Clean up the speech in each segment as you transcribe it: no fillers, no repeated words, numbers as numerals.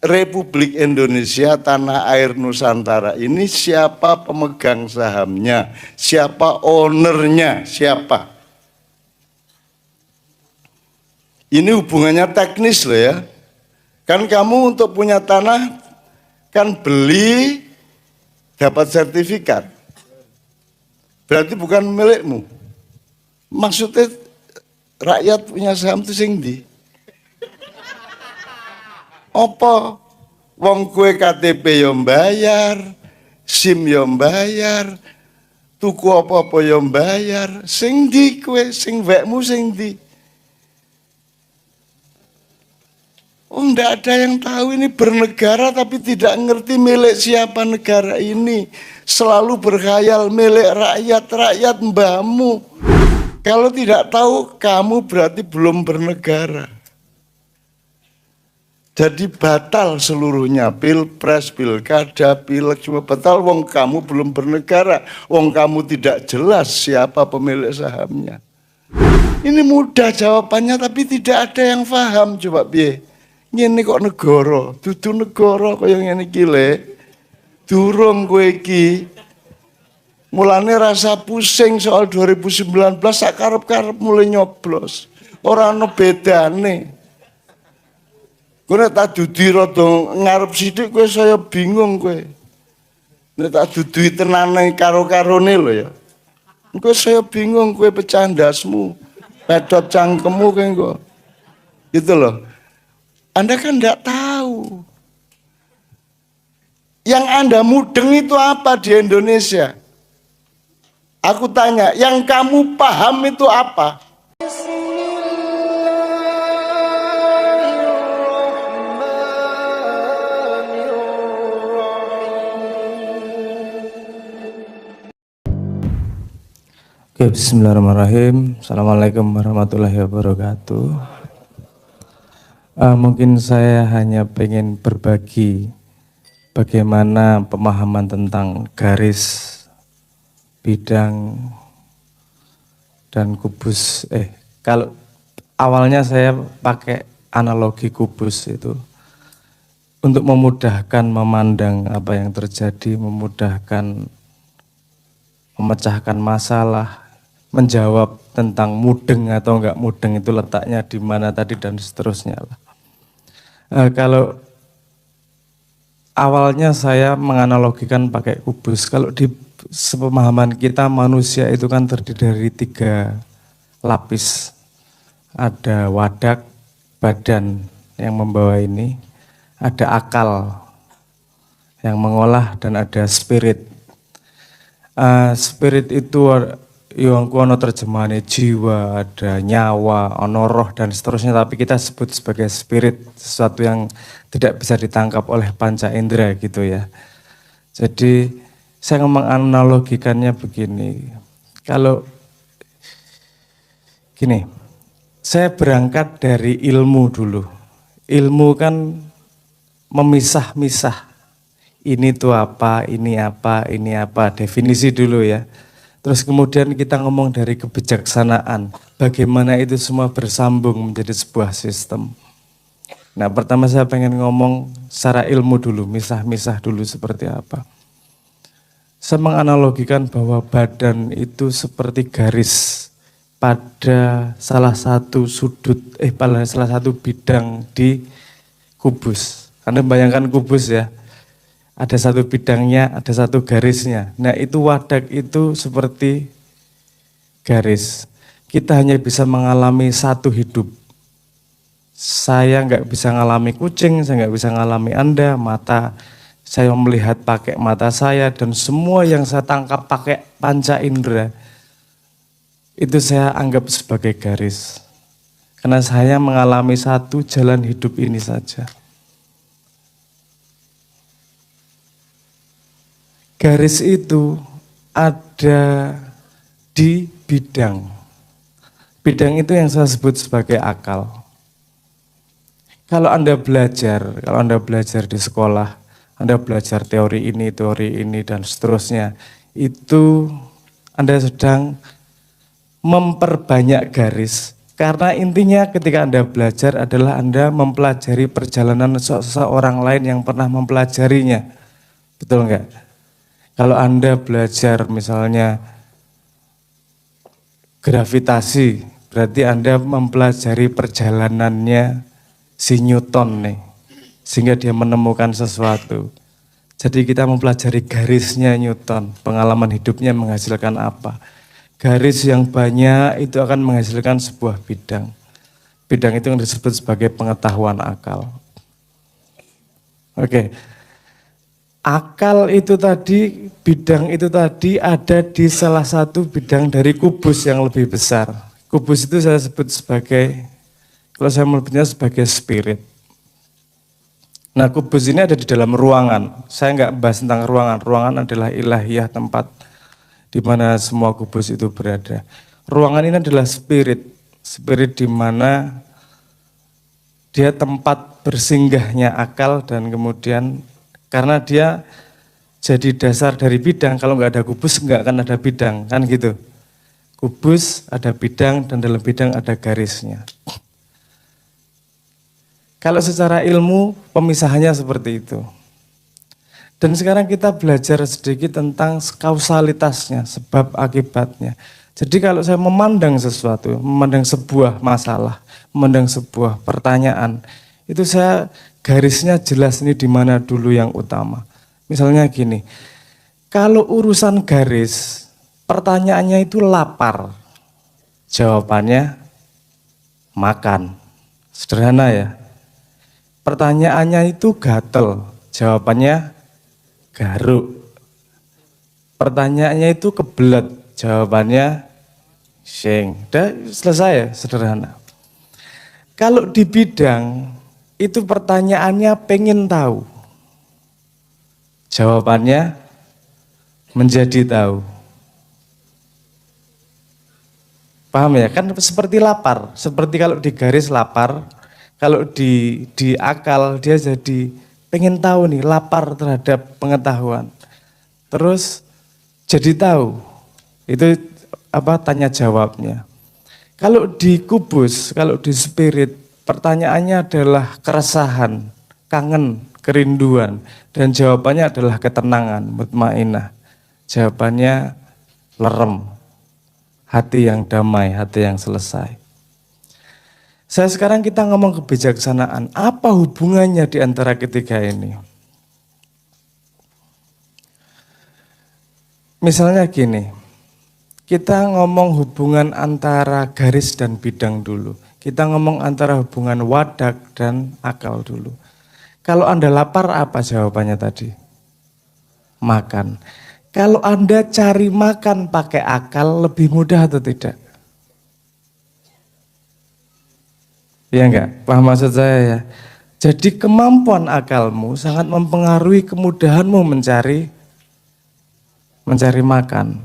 Republik Indonesia, tanah air Nusantara ini siapa pemegang sahamnya, siapa ownernya, siapa. Ini hubungannya teknis loh ya. Kan kamu untuk punya tanah, kan beli, dapat sertifikat. Berarti bukan milikmu. Maksudnya rakyat punya saham itu sing ndi? Apa? Wong kue KTP yo bayar, SIM yo bayar, tuku apa-apa yo bayar. Sing ndi kue, sing wekmu sing ndi? Oh, enggak ada yang tahu ini bernegara tapi tidak ngerti milik siapa negara ini. Selalu berkhayal milik rakyat, rakyat mbahmu. Kalau tidak tahu, kamu berarti belum bernegara. Jadi batal seluruhnya, pilpres, pilkada, pileg, cuma batal. Wong kamu belum bernegara, wong kamu tidak jelas siapa pemilik sahamnya. Ini mudah jawabannya tapi tidak ada yang paham. Coba piye? Ngene kok negara, dudu negara kaya ngene iki le. Durung kowe iki. Mulane rasa pusing soal 2019 sak karep-karep mulai nyoblos. Ora ono bedane. Kowe nek tak dudi rada ngarep sithik kowe saya bingung kowe. Nek tak dudi tenane karo-karone lho ya. Kowe saya bingung kowe pecah ndasmu. Pedot cangkemmu kowe kok. Gitu loh. Anda kan enggak tahu. Yang Anda mudeng itu apa di Indonesia? Aku tanya, yang kamu paham itu apa? Oke, bismillahirrahmanirrahim. Assalamualaikum warahmatullahi wabarakatuh. Mungkin saya hanya pengen berbagi bagaimana pemahaman tentang garis, bidang, dan kubus. Kalau awalnya saya pakai analogi kubus itu untuk memudahkan memandang apa yang terjadi, memudahkan memecahkan masalah, menjawab tentang mudeng atau enggak mudeng itu letaknya di mana tadi dan seterusnya. Kalau awalnya saya menganalogikan pakai kubus, kalau di sepemahaman kita manusia itu kan terdiri dari 3 lapis. Ada wadak, badan yang membawa ini, ada akal yang mengolah, dan ada spirit. Spirit itu yang kuno terjemahannya jiwa, ada nyawa, ono roh dan seterusnya, tapi kita sebut sebagai spirit, sesuatu yang tidak bisa ditangkap oleh panca indera gitu ya. Jadi saya menganalogikannya begini, kalau gini, saya berangkat dari ilmu dulu. Ilmu kan memisah-misah, ini tuh apa, ini apa, ini apa, definisi dulu ya. Terus kemudian kita ngomong dari kebijaksanaan, bagaimana itu semua bersambung menjadi sebuah sistem. Nah, pertama saya pengen ngomong secara ilmu dulu, misah-misah dulu seperti apa. Saya menganalogikan bahwa badan itu seperti garis pada salah satu sudut, pada salah satu bidang di kubus. Anda bayangkan kubus ya. Ada satu bidangnya, ada satu garisnya. Nah itu wadak itu seperti garis. Kita hanya bisa mengalami satu hidup. Saya nggak bisa ngalami kucing, saya nggak bisa ngalami Anda, mata. Saya melihat pakai mata saya dan semua yang saya tangkap pakai panca indera. Itu saya anggap sebagai garis. Karena saya mengalami satu jalan hidup ini saja. Garis itu ada di bidang. Bidang itu yang saya sebut sebagai akal. Kalau Anda belajar di sekolah, Anda belajar teori ini, dan seterusnya, itu Anda sedang memperbanyak garis Karena intinya ketika Anda belajar adalah Anda mempelajari perjalanan seseorang lain yang pernah mempelajarinya. Betul enggak? Kalau Anda belajar misalnya gravitasi, berarti Anda mempelajari perjalanannya si Newton nih, sehingga dia menemukan sesuatu. Jadi kita mempelajari garisnya Newton, pengalaman hidupnya menghasilkan apa. Garis yang banyak itu akan menghasilkan sebuah bidang. Bidang itu yang disebut sebagai pengetahuan akal. Oke. Akal itu tadi, bidang itu tadi ada di salah satu bidang dari kubus yang lebih besar. Kubus itu saya sebut sebagai, kalau saya menyebutnya sebagai spirit. Nah, kubus ini ada di dalam ruangan. Saya nggak bahas tentang ruangan. Ruangan adalah ilahiyah, tempat di mana semua kubus itu berada. Ruangan ini adalah spirit. Spirit di mana dia tempat bersinggahnya akal dan kemudian karena dia jadi dasar dari bidang, kalau nggak ada kubus nggak akan ada bidang, kan gitu. Kubus ada bidang dan dalam bidang ada garisnya. Kalau secara ilmu pemisahannya seperti itu. Dan sekarang kita belajar sedikit tentang kausalitasnya, sebab akibatnya. Jadi kalau saya memandang sesuatu, memandang sebuah masalah, memandang sebuah pertanyaan, itu saya garisnya jelas ini di mana dulu yang utama. Misalnya gini, kalau urusan garis, pertanyaannya itu lapar, jawabannya makan. Sederhana ya. Pertanyaannya itu gatel, jawabannya garuk. Pertanyaannya itu kebelet, jawabannya sing. Udah selesai ya, sederhana. Kalau di bidang, itu pertanyaannya pengen tahu. Jawabannya menjadi tahu. Paham ya? Kan seperti lapar. Seperti kalau di garis lapar, kalau di akal dia jadi pengen tahu nih, lapar terhadap pengetahuan. Terus jadi tahu. Itu apa tanya jawabnya. Kalau di kubus, kalau di spirit, pertanyaannya adalah keresahan, kangen, kerinduan. Dan jawabannya adalah ketenangan, mutmainah. Jawabannya lerem, hati yang damai, hati yang selesai. Sekarang kita ngomong kebijaksanaan. Apa hubungannya di antara ketiga ini? Misalnya gini, kita ngomong hubungan antara garis dan bidang dulu. Kita ngomong antara hubungan wadak dan akal dulu. Kalau Anda lapar, apa jawabannya tadi? Makan. Kalau Anda cari makan pakai akal, lebih mudah atau tidak? Ya enggak? Paham maksud saya ya? Jadi kemampuan akalmu sangat mempengaruhi kemudahanmu mencari makan.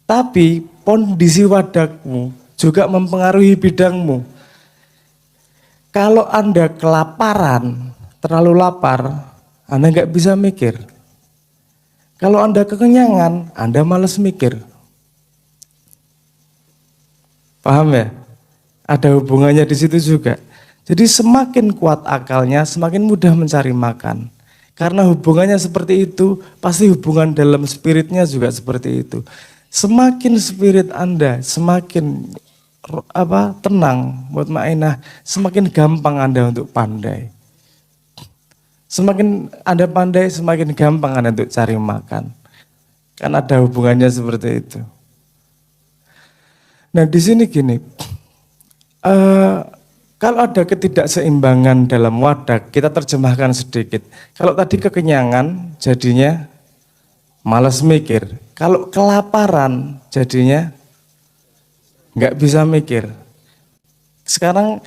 Tapi kondisi wadakmu juga mempengaruhi bidangmu. Kalau Anda kelaparan, terlalu lapar, Anda enggak bisa mikir. Kalau Anda kekenyangan, Anda malas mikir. Paham ya? Ada hubungannya di situ juga. Jadi semakin kuat akalnya, semakin mudah mencari makan. Karena hubungannya seperti itu, pasti hubungan dalam spiritnya juga seperti itu. Semakin spirit Anda, semakin tenang, mutmainah, semakin gampang Anda untuk pandai. Semakin Anda pandai, semakin gampang Anda untuk cari makan. Kan ada hubungannya seperti itu. Nah di sini gini, kalau ada ketidakseimbangan dalam wadak, kita terjemahkan sedikit. Kalau tadi kekenyangan, jadinya malas mikir. Kalau kelaparan, jadinya nggak bisa mikir. Sekarang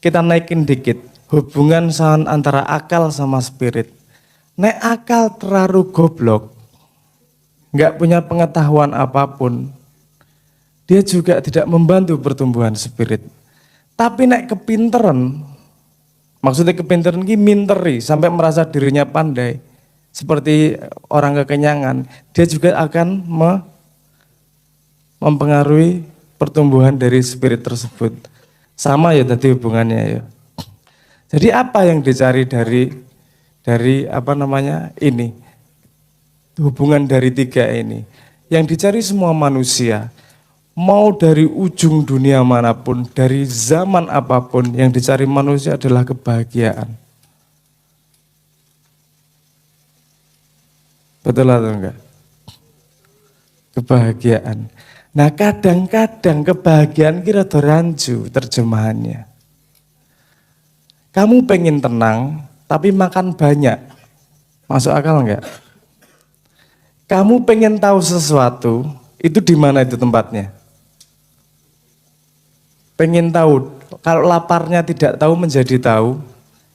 kita naikin dikit, hubungan antara akal sama spirit. Nek akal terlalu goblok, nggak punya pengetahuan apapun, dia juga tidak membantu pertumbuhan spirit. Tapi nek kepinteran, maksudnya kepinteran ini minteri sampai merasa dirinya pandai, seperti orang kekenyangan, dia juga akan mempengaruhi pertumbuhan dari spirit tersebut. Sama ya tadi hubungannya ya. Jadi apa yang dicari dari apa namanya ini? Hubungan dari tiga ini. Yang dicari semua manusia, mau dari ujung dunia manapun, dari zaman apapun, yang dicari manusia adalah kebahagiaan. Betul atau enggak? Kebahagiaan. Nah kadang-kadang kebahagiaan kira rancu terjemahannya. Kamu pengen tenang, tapi makan banyak. Masuk akal enggak? Kamu pengen tahu sesuatu, itu di mana itu tempatnya? Pengen tahu, kalau laparnya tidak tahu menjadi tahu,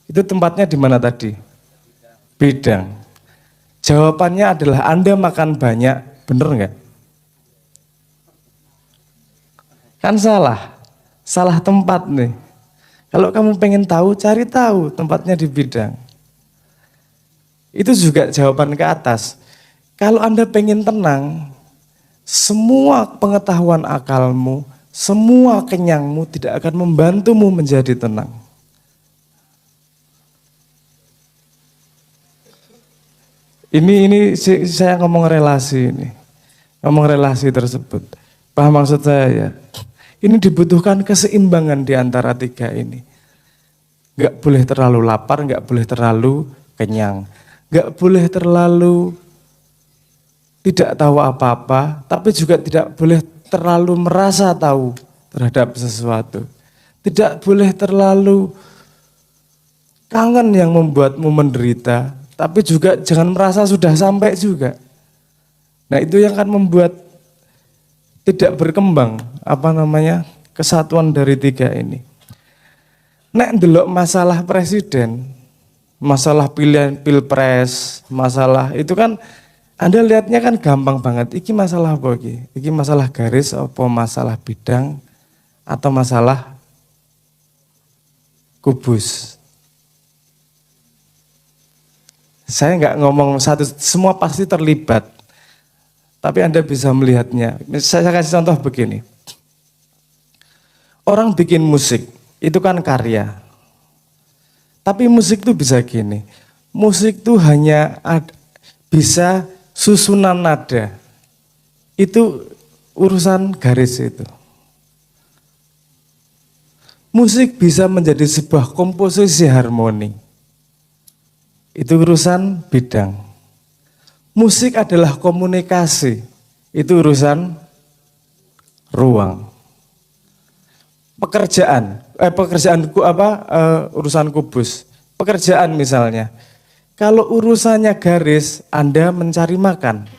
itu tempatnya di mana tadi? Bidang. Jawabannya adalah Anda makan banyak, bener enggak? Kan salah tempat nih. Kalau kamu pengen tahu, cari tahu tempatnya di bidang. Itu juga jawaban ke atas. Kalau Anda pengen tenang, semua pengetahuan akalmu, semua kenyangmu tidak akan membantumu menjadi tenang. Ini saya ngomong relasi ini. Ngomong relasi tersebut. Paham maksud saya ya? Ini dibutuhkan keseimbangan di antara tiga ini. Enggak boleh terlalu lapar, enggak boleh terlalu kenyang. Enggak boleh terlalu tidak tahu apa-apa, tapi juga tidak boleh terlalu merasa tahu terhadap sesuatu. Tidak boleh terlalu kangen yang membuatmu menderita, tapi juga jangan merasa sudah sampai juga. Nah itu yang akan membuat tidak berkembang kesatuan dari tiga ini. Nek ndelok masalah presiden, masalah pilihan pilpres, masalah itu kan Anda lihatnya kan gampang banget. Iki masalah apa iki? Iki masalah garis apa masalah bidang atau masalah kubus? Saya nggak ngomong satu, semua pasti terlibat. Tapi Anda bisa melihatnya. Saya kasih contoh begini. Orang bikin musik, itu kan karya. Tapi musik itu bisa gini. Musik itu hanya bisa susunan nada. Itu urusan garis itu. Musik bisa menjadi sebuah komposisi harmoni. Itu urusan bidang. Musik adalah komunikasi, itu urusan ruang. Urusan kubus. Pekerjaan misalnya. Kalau urusannya garis, Anda mencari makan.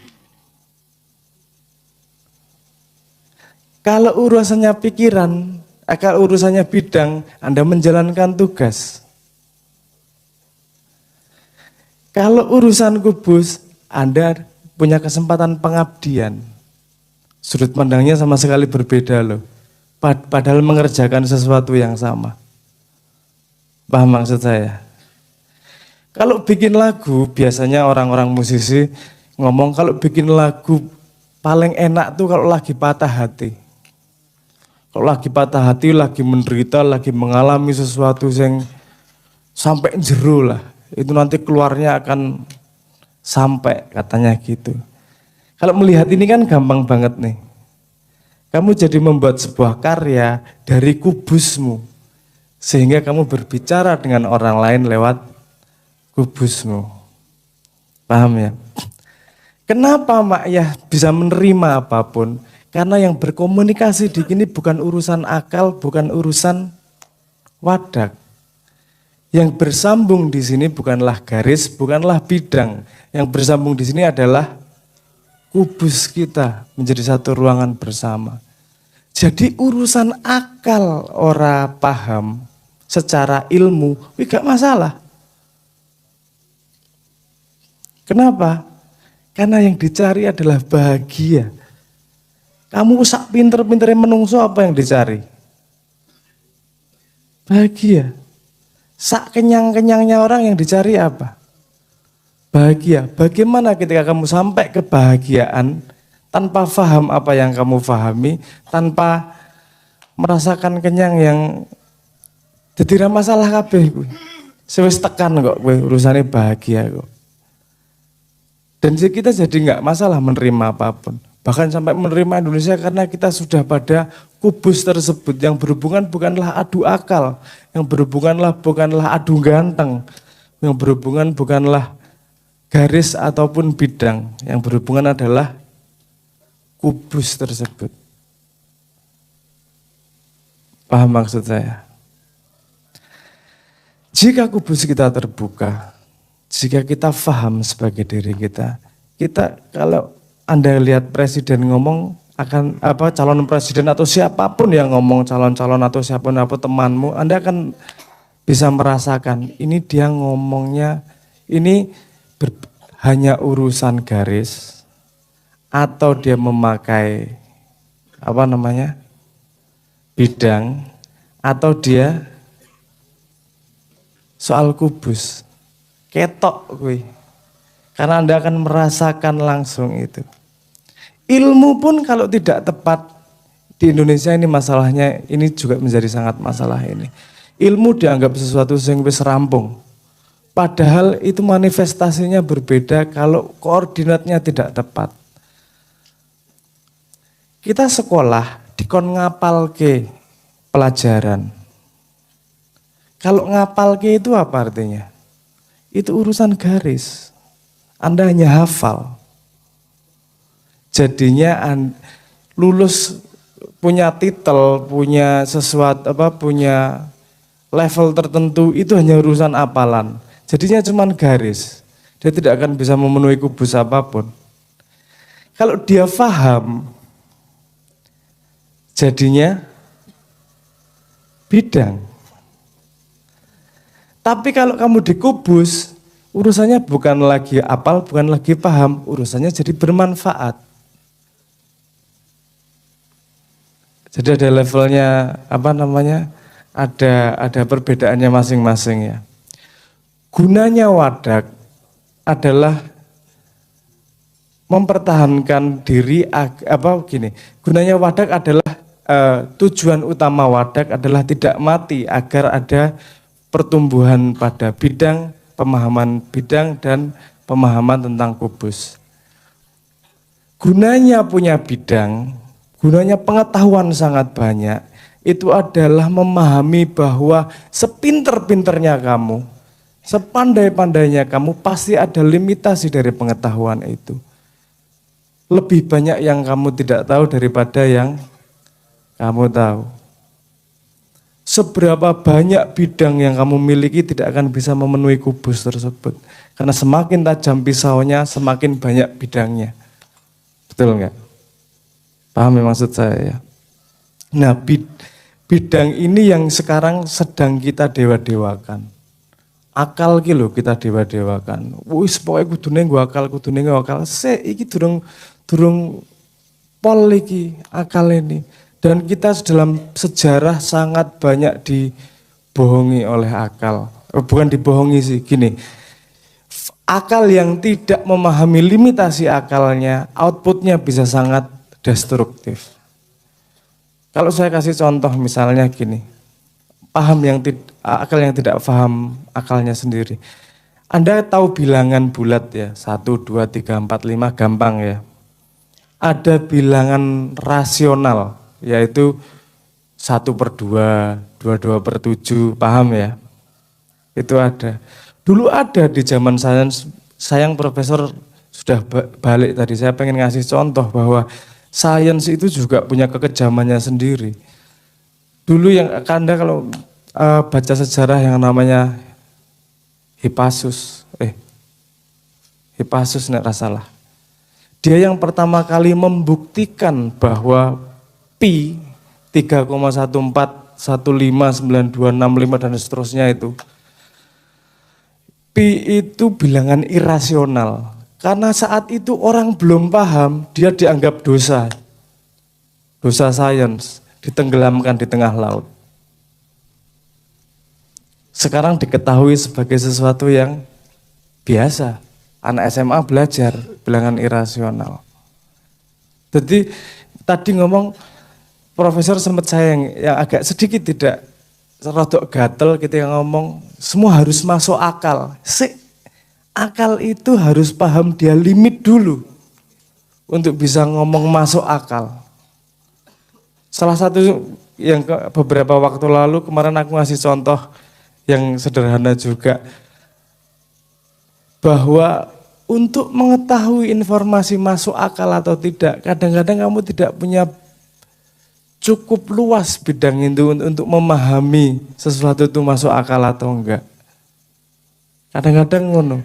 Kalau urusannya pikiran, kalau urusannya bidang, Anda menjalankan tugas. Kalau urusan kubus, Anda punya kesempatan pengabdian. Sudut pandangnya sama sekali berbeda loh. Padahal mengerjakan sesuatu yang sama. Paham maksud saya? Kalau bikin lagu, biasanya orang-orang musisi ngomong kalau bikin lagu paling enak tuh kalau lagi patah hati. Kalau lagi patah hati, lagi menderita, lagi mengalami sesuatu yang sampai jero lah. Itu nanti keluarnya akan sampai katanya gitu. Kalau melihat ini kan gampang banget nih. Kamu jadi membuat sebuah karya dari kubusmu. Sehingga kamu berbicara dengan orang lain lewat kubusmu. Paham ya? Kenapa Mak Yah bisa menerima apapun? Karena yang berkomunikasi di sini bukan urusan akal, bukan urusan wadak. Yang bersambung di sini bukanlah garis, bukanlah bidang. Yang bersambung di sini adalah kubus kita menjadi satu ruangan bersama. Jadi urusan akal ora paham secara ilmu, gak masalah. Kenapa? Karena yang dicari adalah bahagia. Kamu sak pinter-pinternya menungso apa yang dicari? Bahagia. Sak kenyang-kenyangnya orang yang dicari apa? Bahagia. Bagaimana ketika kamu sampai kebahagiaan tanpa paham apa yang kamu pahami, tanpa merasakan kenyang yang jadi ra masalah kabeh kuwi. Sewis tekan kok kowe urusane bahagia kok. Dan kita jadi nggak masalah menerima apapun. Bahkan sampai menerima Indonesia karena kita sudah pada kubus tersebut yang berhubungan bukanlah adu akal, yang berhubunganlah bukanlah adu ganteng, yang berhubungan bukanlah garis ataupun bidang, yang berhubungan adalah kubus tersebut. Paham maksud saya? Jika kubus kita terbuka, jika kita paham sebagai diri kita kalau Anda lihat presiden ngomong akan calon presiden atau siapapun yang ngomong calon-calon atau siapapun temanmu, Anda akan bisa merasakan ini dia ngomongnya ini hanya urusan garis atau dia memakai bidang atau dia soal kubus, ketok kuwi. Karena Anda akan merasakan langsung itu. Ilmu pun kalau tidak tepat di Indonesia ini masalahnya ini juga menjadi sangat masalah ini. Ilmu dianggap sesuatu yang wis rampung. Padahal itu manifestasinya berbeda kalau koordinatnya tidak tepat. Kita sekolah dikon ngapalke pelajaran. Kalau ngapalke itu apa artinya? Itu urusan garis. Anda hanya hafal. Jadinya lulus punya titel, punya sesuatu punya level tertentu itu hanya urusan apalan. Jadinya cuma garis. Dia tidak akan bisa memenuhi kubus apapun. Kalau dia paham, jadinya bidang. Tapi kalau kamu dikubus, urusannya bukan lagi apal, bukan lagi paham, urusannya jadi bermanfaat. Jadi ada levelnya, ada perbedaannya masing-masing ya. Gunanya wadak adalah mempertahankan diri, gunanya wadak adalah tujuan utama wadak adalah tidak mati agar ada pertumbuhan pada bidang, pemahaman bidang dan pemahaman tentang kubus. Gunanya punya bidang, gunanya pengetahuan sangat banyak, itu adalah memahami bahwa sepinter-pinternya kamu, sepandai-pandainya kamu pasti ada limitasi dari pengetahuan itu. Lebih banyak yang kamu tidak tahu daripada yang kamu tahu. Seberapa banyak bidang yang kamu miliki tidak akan bisa memenuhi kubus tersebut. Karena semakin tajam pisaunya, semakin banyak bidangnya. Betul enggak? Paham ya maksud saya ya? Nah bidang ini yang sekarang sedang kita dewa-dewakan. Akal ki lho kita dewa-dewakan. Wis pokoke kudune nggo akal, kudune nggo akal. Iki durung pol iki akal ini. Dan kita dalam sejarah sangat banyak dibohongi oleh akal. Bukan dibohongi sih, gini. Akal yang tidak memahami limitasi akalnya, outputnya bisa sangat destruktif. Kalau saya kasih contoh misalnya gini. Akal yang tidak paham akalnya sendiri. Anda tahu bilangan bulat ya, 1, 2, 3, 4, 5, gampang ya. Ada bilangan rasional. Yaitu 1/2, 22/7, paham ya? Itu ada. Dulu ada di zaman sayang profesor sudah balik tadi, saya pengen ngasih contoh bahwa sains itu juga punya kekejamannya sendiri. Dulu yang Anda kalau baca sejarah yang namanya Hippasus nek salah. Dia yang pertama kali membuktikan bahwa Pi 3,14159265 dan seterusnya itu. Pi itu bilangan irasional. Karena saat itu orang belum paham, dia dianggap dosa. Dosa sains, ditenggelamkan di tengah laut. Sekarang diketahui sebagai sesuatu yang biasa. Anak SMA belajar bilangan irasional. Jadi tadi ngomong Profesor sempat saya yang agak sedikit tidak rodok gatel ketika ngomong semua harus masuk akal. Akal itu harus paham dia limit dulu untuk bisa ngomong masuk akal. Salah satu yang beberapa waktu lalu kemarin aku ngasih contoh yang sederhana juga, bahwa untuk mengetahui informasi masuk akal atau tidak, kadang-kadang kamu tidak punya cukup luas bidang itu untuk memahami sesuatu itu masuk akal atau enggak. Kadang-kadang ngono.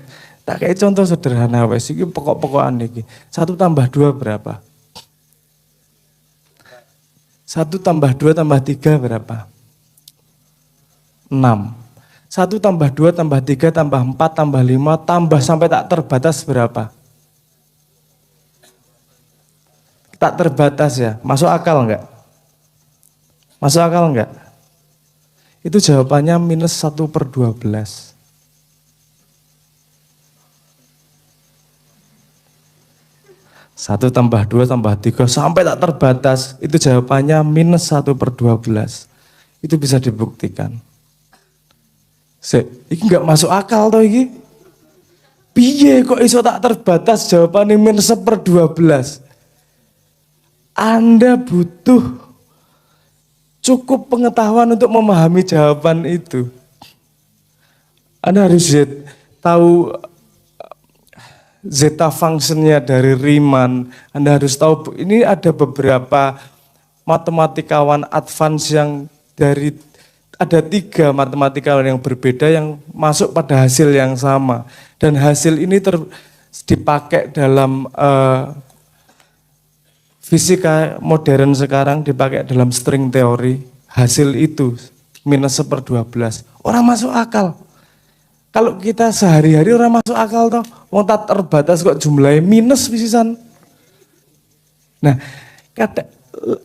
Tak kayak contoh sederhana wes iki pokok-pokokan iki. 1 tambah 2 berapa? 1 tambah 2 tambah 3 berapa? 6. 1 tambah 2 tambah 3 tambah 4 tambah 5 tambah sampai tak terbatas berapa? Tak terbatas ya, masuk akal enggak? Masuk akal enggak? Itu jawabannya minus 1/12. Satu tambah 2 tambah 3 sampai tak terbatas, itu jawabannya minus 1/12. Itu bisa dibuktikan. Ini enggak masuk akal toh iki. Piye kok iso tak terbatas jawabannya minus 1/12? Anda butuh cukup pengetahuan untuk memahami jawaban itu. Anda harus tahu zeta functionnya dari Riemann. Anda harus tahu, ini ada beberapa matematikawan advance yang ada 3 matematikawan yang berbeda yang masuk pada hasil yang sama. Dan hasil ini dipakai dalam fisika modern sekarang, dipakai dalam string teori. Hasil itu minus 1/12. Orang masuk akal. Kalau kita sehari-hari orang masuk akal toh, wong tak terbatas kok jumlahnya minus pisan. Nah,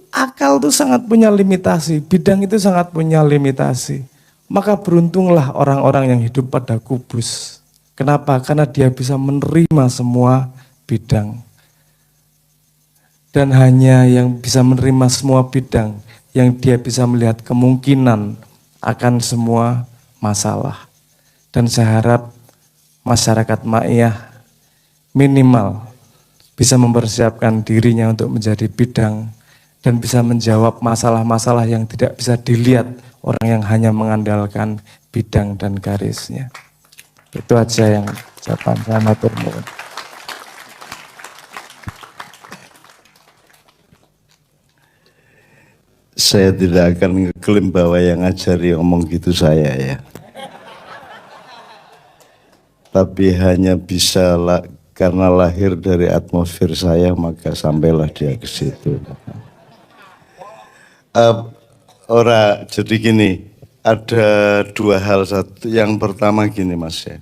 akal itu sangat punya limitasi, bidang itu sangat punya limitasi. Maka beruntunglah orang-orang yang hidup pada kubus. Kenapa? Karena dia bisa menerima semua bidang. Dan hanya yang bisa menerima semua bidang, yang dia bisa melihat kemungkinan akan semua masalah. Dan saya harap masyarakat Ma'iyah minimal bisa mempersiapkan dirinya untuk menjadi bidang dan bisa menjawab masalah-masalah yang tidak bisa dilihat orang yang hanya mengandalkan bidang dan garisnya. Itu aja yang saya matur nuwun. Saya tidak akan ngeklaim bahwa yang ngajari ngomong gitu saya ya. Tapi hanya bisa karena lahir dari atmosfer saya maka sampailah dia ke situ. Jadi gini, ada 2 hal. Satu, yang pertama gini Mas ya.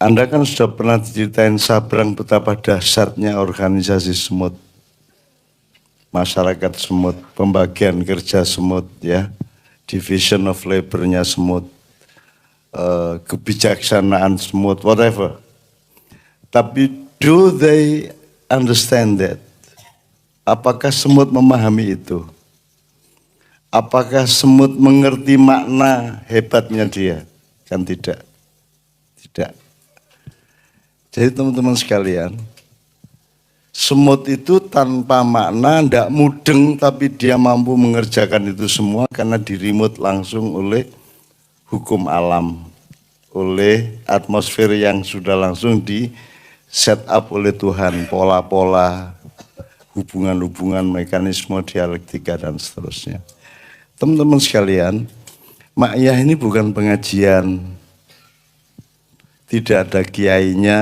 Anda kan sudah pernah ceritain Sabrang betapa dahsyatnya organisasi semut. Masyarakat semut, pembagian kerja semut ya, division of labor-nya semut, kebijaksanaan semut, whatever. Tapi do they understand that? Apakah semut memahami itu? Apakah semut mengerti makna hebatnya dia? Kan tidak. Tidak. Jadi teman-teman sekalian, semut itu tanpa makna, tidak mudeng, tapi dia mampu mengerjakan itu semua karena dirimut langsung oleh hukum alam, oleh atmosfer yang sudah langsung di set up oleh Tuhan, pola-pola, hubungan-hubungan, mekanisme dialektika dan seterusnya. Teman-teman sekalian, Ma'iyah ini bukan pengajian, tidak ada kiainya,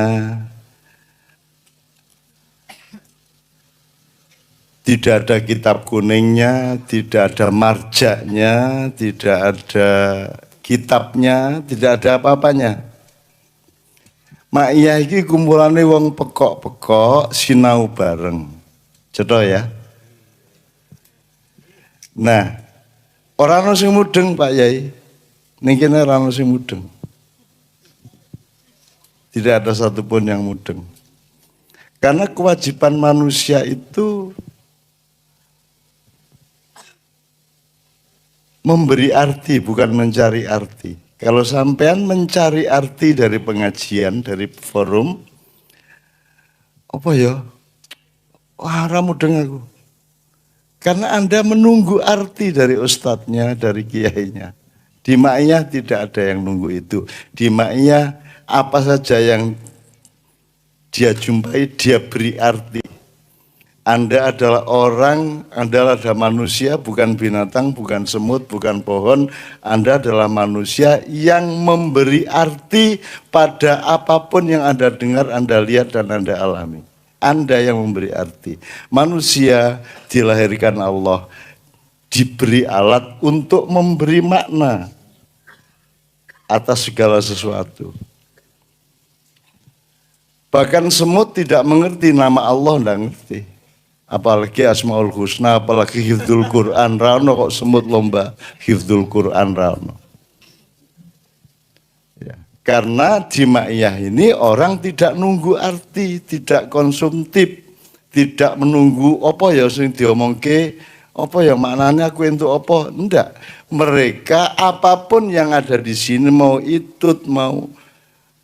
tidak ada kitab kuningnya, tidak ada marjaknya, tidak ada kitabnya, tidak ada apa-apanya. Ma'iyah ini kumpulannya wong pekok-pekok sinau bareng. Cetok ya. Nah, orang sing mudeng Pak Yai, ning kene orang sing mudeng. Tidak ada satupun yang mudeng. Karena kewajiban manusia itu memberi arti bukan mencari arti. Kalau sampean mencari arti dari pengajian, dari forum, apa ya? Wah, mudeng aku. Karena Anda menunggu arti dari ustadznya, dari kiainya. Di Ma'iyah tidak ada yang nunggu itu. Di Ma'iyah apa saja yang dia jumpai, dia beri arti. Anda adalah orang, Anda adalah manusia, bukan binatang, bukan semut, bukan pohon. Anda adalah manusia yang memberi arti pada apapun yang Anda dengar, Anda lihat, dan Anda alami. Anda yang memberi arti. Manusia dilahirkan Allah, diberi alat untuk memberi makna atas segala sesuatu. Bahkan semut tidak mengerti nama Allah, tidak ngerti. Apalagi Asmaul Husna, apalagi Hifdzul Quran, rano kok semut lomba Hifdzul Quran rano. Ya. Karena di Ma'iyah ini orang tidak nunggu arti, tidak konsumtif, tidak menunggu apa ya sing diomongke, apa ya maknanya aku untuk apa, enggak. Mereka apapun yang ada di sini, mau Itut, mau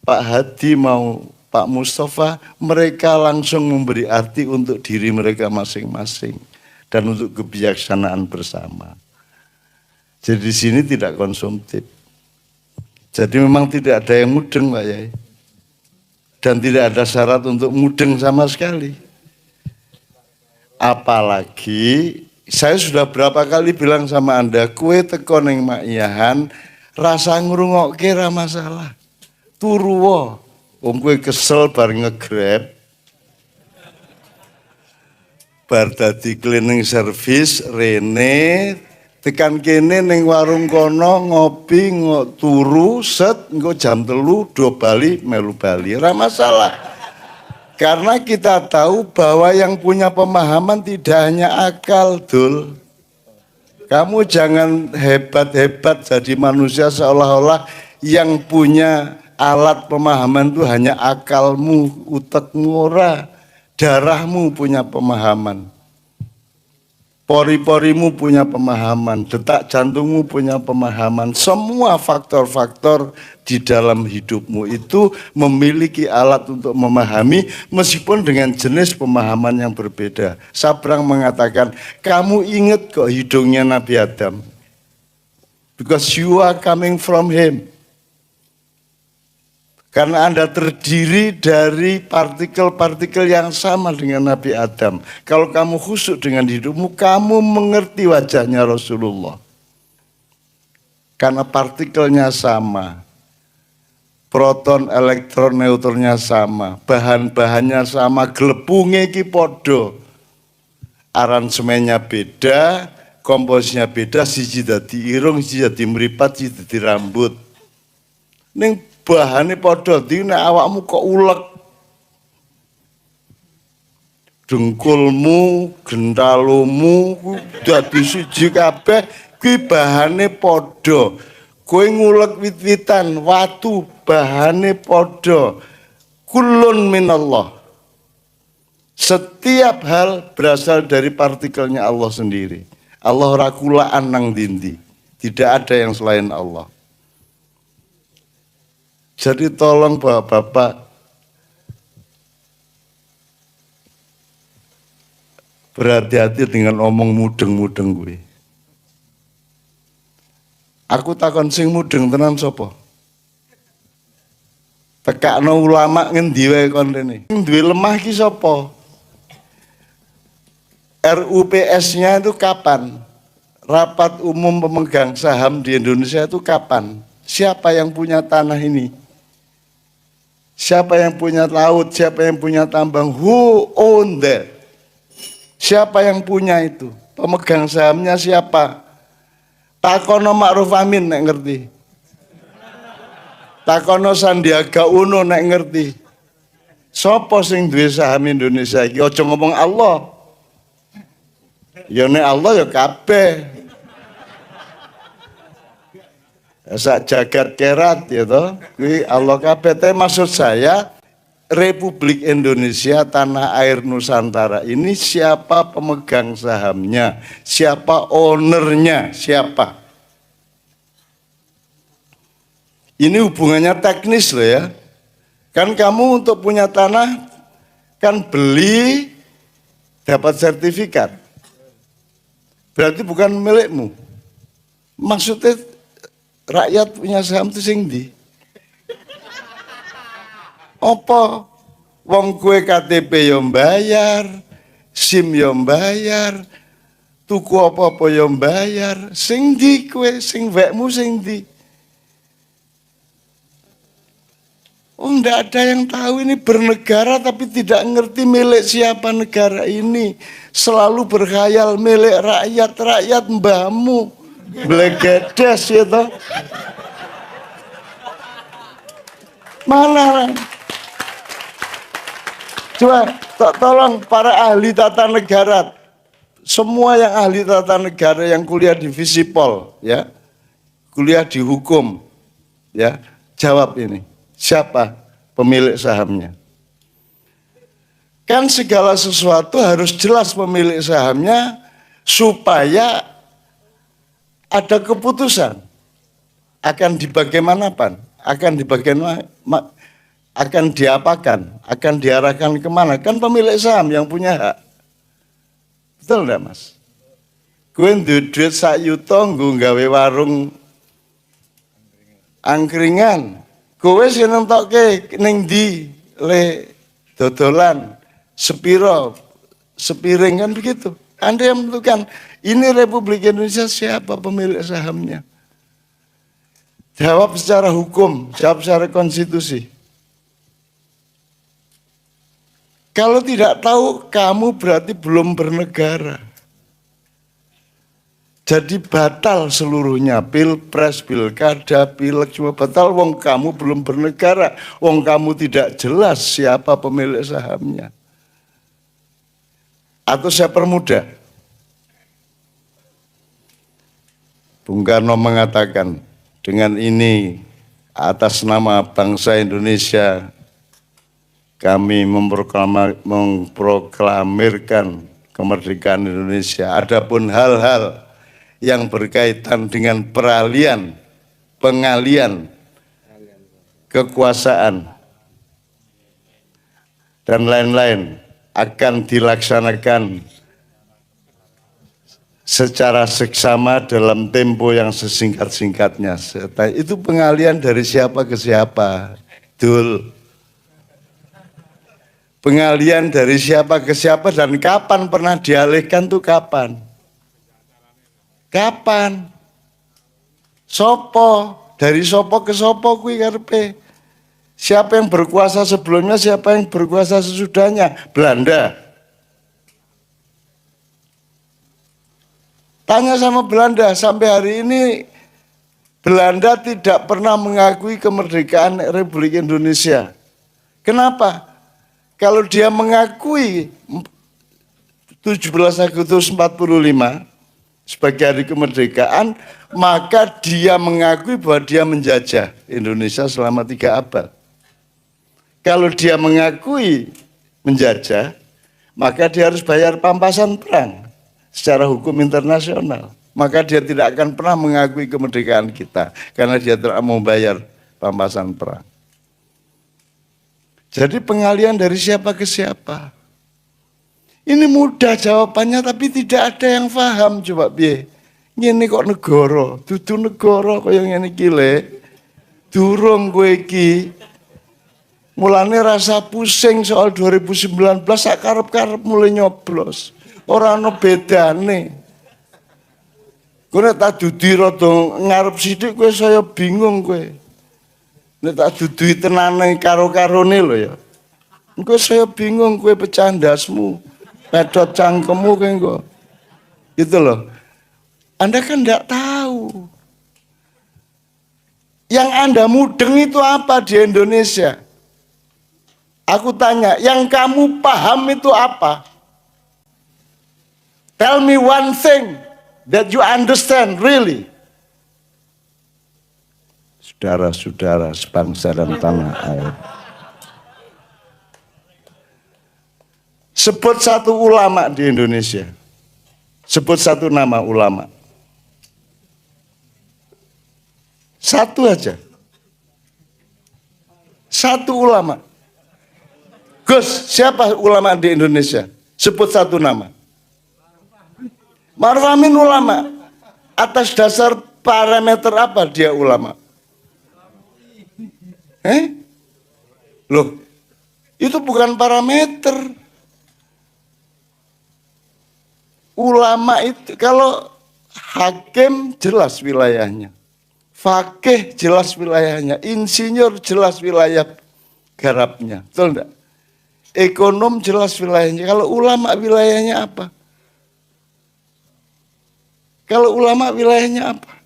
Pak Hadi, mau Pak Mustafa, mereka langsung memberi arti untuk diri mereka masing-masing dan untuk kebijaksanaan bersama. Jadi di sini tidak konsumtif. Jadi memang tidak ada yang mudeng, Pak Yai. Dan tidak ada syarat untuk mudeng sama sekali. Apalagi saya sudah berapa kali bilang sama Anda, kue teko ning Ma'iyahan, rasa ngrungokke ra masalah. Turu wae. Wong kowe kesel bar nge-Grab, bar dadi cleaning service, rene tekan kene ning warung kono ngopi, turu, set, engko jam 3 do bali melu bali, ora masalah. Karena kita tahu bahwa yang punya pemahaman tidak hanya akal, Dul. Kamu jangan hebat-hebat jadi manusia seolah-olah yang punya alat pemahaman itu hanya akalmu, utekmu ora, darahmu punya pemahaman, pori-porimu punya pemahaman, detak jantungmu punya pemahaman. Semua faktor-faktor di dalam hidupmu itu memiliki alat untuk memahami meskipun dengan jenis pemahaman yang berbeda. Sabrang mengatakan, kamu ingat kok hidungnya Nabi Adam? Because you are coming from him. Karena Anda terdiri dari partikel-partikel yang sama dengan Nabi Adam. Kalau kamu khusyuk dengan hidupmu, kamu mengerti wajahnya Rasulullah. Karena partikelnya sama. Proton, elektron, neutronnya sama. Bahan-bahannya sama. Glepunge iki podo. Aransemennya beda, komposisinya beda, siji dadi irung, siji dadi mripat, siji dadi rambut. Ning bahane padha dene awakmu kok ulek. Dengkulmu, gentalumu dadi siji kabeh kuwi bahane padha. Kowe ngulek wit-witan, watu bahane padha. Kullun minallah. Setiap hal berasal dari partikelnya Allah sendiri. Allah ora kulaan nang dindi. Tidak ada yang selain Allah. Jadi tolong Bapak-bapak berhati-hati dengan omong mudeng-mudeng gue. Aku takon sing mudeng tenan sapa? Tekakno ulama ngendi wae kon rene. Sing duwe lemah ki sapa? RUPS-nya itu kapan? Rapat umum pemegang saham di Indonesia itu kapan? Siapa yang punya tanah ini? Siapa yang punya laut, siapa yang punya tambang, who own that? Siapa yang punya itu? Pemegang sahamnya siapa? Takono Ma'ruf Amin nek ngerti. Takono Sandiaga Uno nek ngerti. Sopo sing duwe saham Indonesia iki? Aja ngomong Allah. Ya nek Allah ya kabeh. Sak jagat kerat ya toh, kuwi Allah kabeh. Maksud saya Republik Indonesia tanah air Nusantara ini siapa pemegang sahamnya, siapa ownernya, siapa? Ini hubungannya teknis loh ya. Kan kamu untuk punya tanah, kan beli, dapat sertifikat. Berarti bukan milikmu. Maksudnya rakyat punya saham itu sing ndi? Apa? Wong kue KTP yo bayar, SIM yo bayar, tuku apa-apa yo bayar, sing ndi kue, sing wekmu sing ndi? Oh, enggak ada yang tahu ini bernegara tapi tidak ngerti milik siapa negara ini. Selalu berkhayal milik rakyat, rakyat mbahmu. Blegedes ya toh. Mana? Coba tolong para ahli tata negara. Semua yang ahli tata negara yang kuliah di Visipol ya. Kuliah di hukum ya. Jawab ini. Siapa pemilik sahamnya? Kan segala sesuatu harus jelas pemilik sahamnya supaya ada keputusan akan dibagaimanakan, akan diapakan, akan diarahkan kemana. Kan pemilik saham yang punya hak. Betul enggak Mas? Gue duit sak yuto nggawe warung angkringan. Kowe sing nentokke ning ndi le dodolan sepiro sepiring kan begitu. Anda yang menentukan ini Republik Indonesia siapa pemilik sahamnya. Jawab secara hukum, jawab secara konstitusi. Kalau tidak tahu kamu berarti belum bernegara. Jadi batal seluruhnya, pilpres, pilkada, pileg cuma batal. Wong kamu belum bernegara, wong kamu tidak jelas siapa pemilik sahamnya. Atau saya permudah. Bung Karno mengatakan, dengan ini atas nama bangsa Indonesia kami memproklamirkan kemerdekaan Indonesia. Adapun hal-hal yang berkaitan dengan peralihan, pengalian kekuasaan dan lain-lain akan dilaksanakan secara seksama dalam tempo yang sesingkat-singkatnya. Itu pengalian dari siapa ke siapa? Dul. Pengalian dari siapa ke siapa dan kapan pernah dialihkan tuh kapan? Kapan? Sopo? Dari sopo ke sopo kuwi karepe. Siapa yang berkuasa sebelumnya, siapa yang berkuasa sesudahnya? Belanda. Tanya sama Belanda, sampai hari ini Belanda tidak pernah mengakui kemerdekaan Republik Indonesia. Kenapa? Kalau dia mengakui 17 Agustus 45 sebagai hari kemerdekaan, maka dia mengakui bahwa dia menjajah Indonesia selama 3 abad. Kalau dia mengakui menjajah, maka dia harus bayar pampasan perang secara hukum internasional. Maka dia tidak akan pernah mengakui kemerdekaan kita, karena dia tidak mau bayar pampasan perang. Jadi pengalian dari siapa ke siapa? Ini mudah jawabannya tapi tidak ada yang paham. Coba piye? Ngene kok negara, dudu negara kaya ngene iki le. Durung kowe iki. Mulane rasa pusing soal 2019 sak karep-karep mulai nyoblos. Ora ana bedane. Kowe nek tak dudi rada ngarep sithik kowe saya bingung kowe. Nek tak dudui tenane karo-karone lho ya. Kowe saya bingung kowe pecah ndasmu. Pedot cangkemmu kayak kok. Gitu loh. Anda kan enggak tahu. Yang Anda mudeng itu apa di Indonesia? Aku tanya, yang kamu paham itu apa? Tell me one thing that you understand really. Saudara-saudara sebangsa dan tanah air. Sebut satu ulama di Indonesia. Sebut satu nama ulama. Satu aja. Satu ulama. Gus, siapa ulama di Indonesia? Sebut satu nama. Ma'ruf Amin ulama. Atas dasar parameter apa dia ulama? Loh, itu bukan parameter. Ulama itu, kalau hakim jelas wilayahnya. Fakih jelas wilayahnya. Insinyur jelas wilayah garapnya. Betul enggak? Ekonom jelas wilayahnya. Kalau ulama wilayahnya apa? Kalau ulama wilayahnya apa?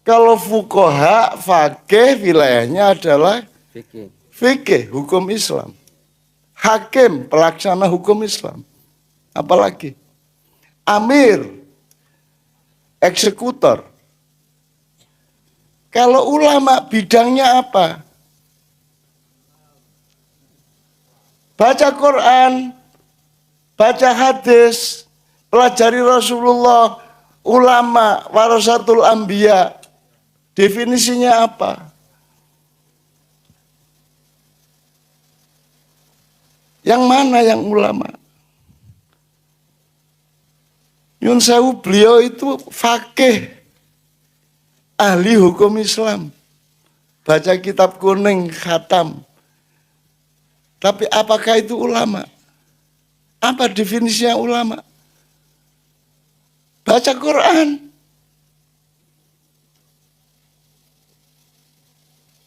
Kalau fuqaha, fakih wilayahnya adalah fikih, hukum Islam. Hakim, pelaksana hukum Islam. Apalagi? Amir, eksekutor. Kalau ulama bidangnya apa? Baca Quran, baca hadis, pelajari Rasulullah, ulama, warasatul anbiya. Definisinya apa? Yang mana yang ulama? Nyun sewu, beliau itu fakih, ahli hukum Islam. Baca kitab kuning, khatam. Tapi apakah itu ulama? Apa definisinya ulama? Baca Quran.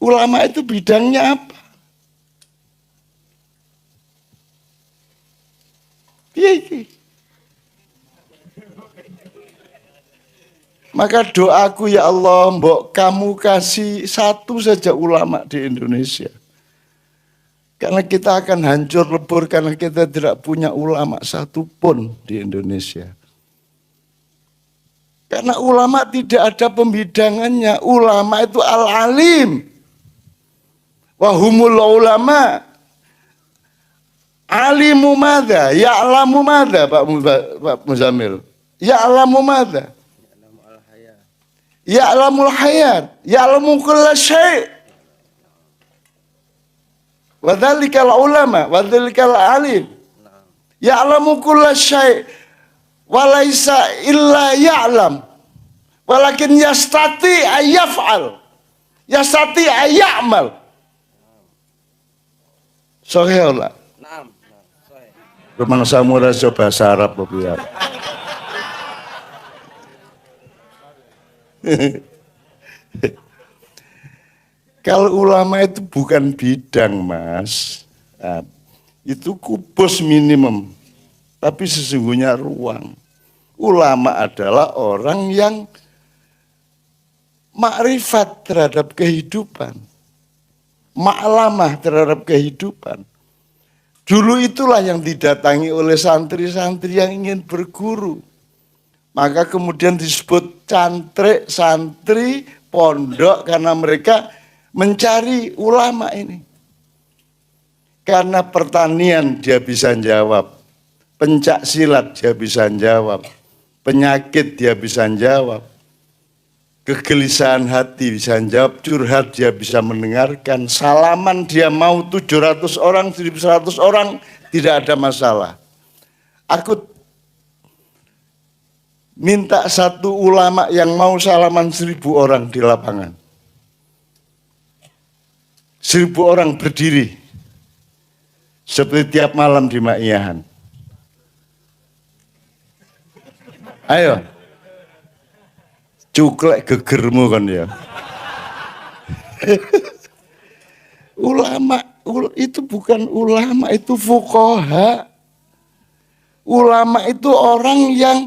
Ulama itu bidangnya apa? Iya. Maka doaku ya Allah, mbok kamu kasih satu saja ulama di Indonesia. Karena kita akan hancur lebur karena kita tidak punya ulama satupun di Indonesia. Karena ulama tidak ada pembidangannya. Ulama itu al-alim. Wahumul ulama. Alimu madha. Ya'lamu madha Pak Muzamil. Ya'lamu madha. Ya'lamul hayat. Ya'lamu kulla syai'. Wadzalikal ulama, wadzalikal alim. Ya'lamu kulla syai'. Walaisa illa ya'lam. Walakin yastati ayyaf'al. Yastati ayya'mal. Sahih Allah. Naam, sahih. Rumang samura coba bahasa Arab ya. Kalau ulama itu bukan bidang, Mas. Nah, itu kubus minimum. Tapi sesungguhnya ruang. Ulama adalah orang yang makrifat terhadap kehidupan. Ma'lamah terhadap kehidupan. Dulu itulah yang didatangi oleh santri-santri yang ingin berguru. Maka kemudian disebut cantrik, santri, pondok karena mereka mencari ulama ini. Karena pertanian dia bisa jawab, pencak silat dia bisa jawab, penyakit dia bisa jawab, kegelisahan hati bisa jawab, curhat dia bisa mendengarkan, salaman dia mau 700 orang, 1100 orang, tidak ada masalah. Aku minta satu ulama yang mau salaman 1000 orang di lapangan. 1000 orang berdiri seperti tiap malam di Ma'iyahan. Ayo, cuklek gegermu kan ya. Ulama itu bukan ulama, itu fuqaha. Ulama itu orang yang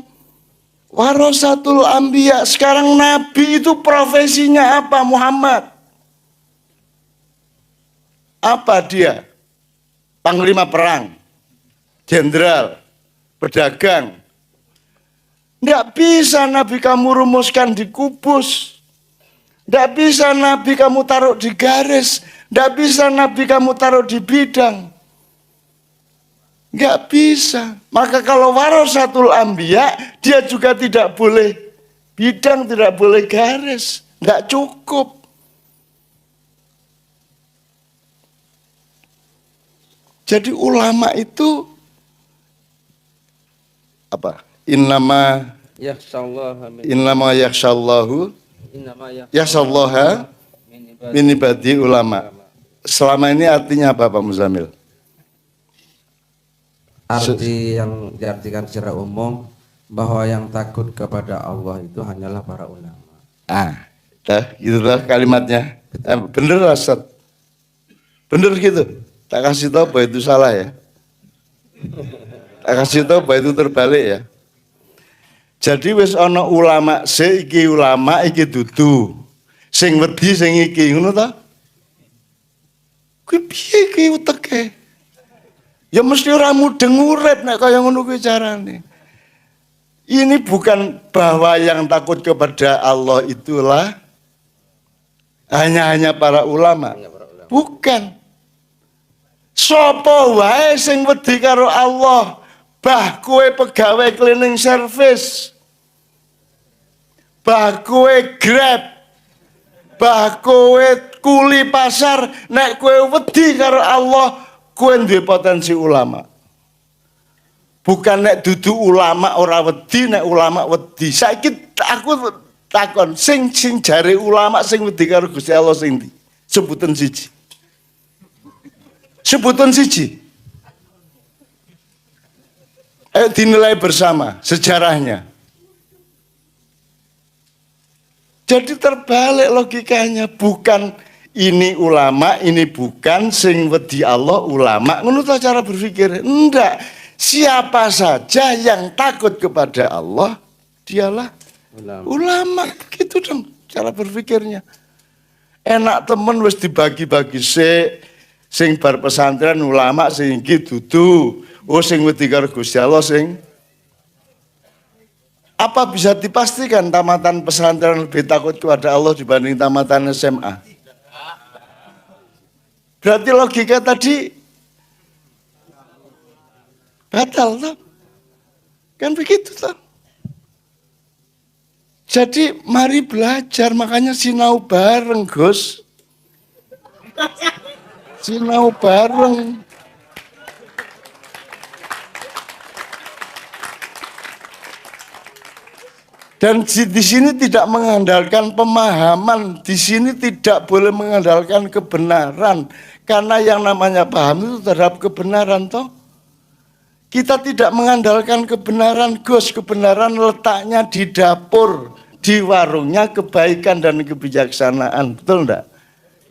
warasatul anbiya. Sekarang nabi itu profesinya apa? Muhammad. Apa dia? Panglima perang, jenderal, pedagang. Tidak bisa nabi kamu rumuskan di kubus. Tidak bisa nabi kamu taruh di garis. Tidak bisa nabi kamu taruh di bidang. Tidak bisa. Maka kalau warasatul anbiya, dia juga tidak boleh bidang, tidak boleh garis. Tidak cukup. Jadi ulama itu apa? Innama yakhsyallahu yakhsyallaha min ibadi ulama. Selama ini artinya apa Pak Muzamil? Arti yang diartikan secara umum bahwa yang takut kepada Allah itu hanyalah para ulama. Gitulah kalimatnya. Bener Ustaz. Bener gitu. Tak kasih tahu bahwa itu salah ya. Tak kasih tahu bahwa itu terbalik ya. Jadi wis ana ulama iki ulama iki dudu. Sing wedi sing iki ngono ta? Kuwi piye iki uteke? Ya mesti ora mudeng urip nek kaya ngono kuwi carane. Ini bukan bahwa yang takut kepada Allah itulah hanya para ulama. Bukan. Sapa wae sing wedi karo Allah, bah kowe pegawai cleaning service, bah kowe Grab, bah kowe kuli pasar, nek kowe wedi karo Allah, kowe duwe potensi ulama. Bukan nek dudu ulama ora wedi, nek ulama wedi. Saiki aku takon, sing jare ulama sing wedi karo Gusti Allah sing ndi? Sebutan siji. Sebutan siji. Ayo dinilai bersama sejarahnya. Jadi terbalik logikanya, bukan ini ulama, ini bukan sing wedi Allah ulama. Ngono ta cara berpikir? Enggak. Siapa saja yang takut kepada Allah, dialah ulama. Gitu dong cara berpikirnya. Enak temen wis dibagi-bagi sing bar pesantren ulama sing iki dudu. Oh sing wedi karo Gusti Allah sing apa bisa dipastikan tamatan pesantren lebih takut kepada Allah dibanding tamatan SMA? Berarti logika tadi batal toh? Kan begitu toh? Jadi mari belajar, makanya sinau bareng Gus. Sinau bareng. Dan di sini tidak mengandalkan pemahaman, di sini tidak boleh mengandalkan kebenaran, karena yang namanya paham itu terhadap kebenaran toh. Kita tidak mengandalkan kebenaran Gus, kebenaran letaknya di dapur, di warungnya kebaikan dan kebijaksanaan, betul enggak?